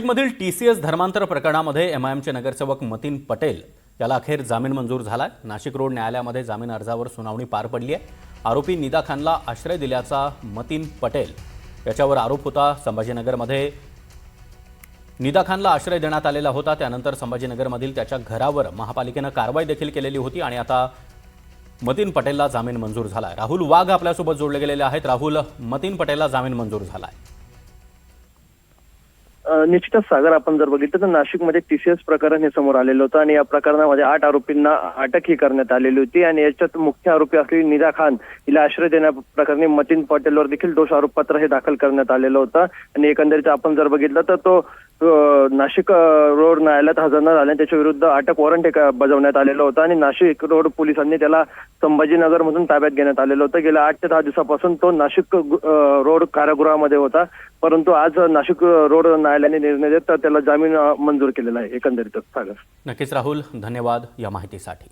नाशिकमधील TCS धर्मांतर प्रकरणामध्ये MIMचे नगरसेवक मतीन पटेल याला अखेर जामीन मंजूर झालाय। नाशिक रोड न्यायालयामध्ये जामीन अर्जावर सुनावणी पार पडली आहे। आरोपी निदा खानला आश्रय दिल्याचा मतीन पटेल याच्यावर आरोप होता। संभाजीनगरमध्ये निदा खानला आश्रय देण्यात आलेला होता। त्यानंतर संभाजीनगरमधील त्याच्या घरावर महापालिकेने कारवाई देखील केलेली होती आणि आता मतीन पटेलला जामीन मंजूर झालाय। राहुल वाघ आपल्यासोबत जोडले गेलेले आहेत। राहुल, मतीन पटेलला जामीन मंजूर झालाय। निश्चितच सागर, आपण जर बघितलं तर नाशिकमध्ये TCS प्रकरण हे समोर आलेलं होतं आणि या प्रकरणामध्ये 8 आरोपींना अटकही करण्यात आलेली होती आणि याच्यात मुख्य आरोपी असलेली निदा खान हिला आश्रय देण्याप्रकरणी मतीन पटेलवर देखील दोषारोपपत्र हे दाखल करण्यात आलेलं होतं आणि एकंदरीत आपण जर बघितलं तर तो नाशिक रोड न्यायालयात हजर न झाल्याने त्याच्या विरुद्ध अटक वॉरंट बजावण्यात आलेलं होतं आणि नाशिक रोड पोलिसांनी त्याला संभाजीनगर मधून ताब्यात घेण्यात आलेलं होतं। गेल्या 8 ते 10 दिवसापासून तो नाशिक रोड कारागृहामध्ये होता, परंतु आज नाशिक रोड न्यायालयाने निर्णय देत त्याला जामीन मंजूर केलेला आहे। एकंदरीतच सागर। नक्कीच राहुल, धन्यवाद या माहितीसाठी।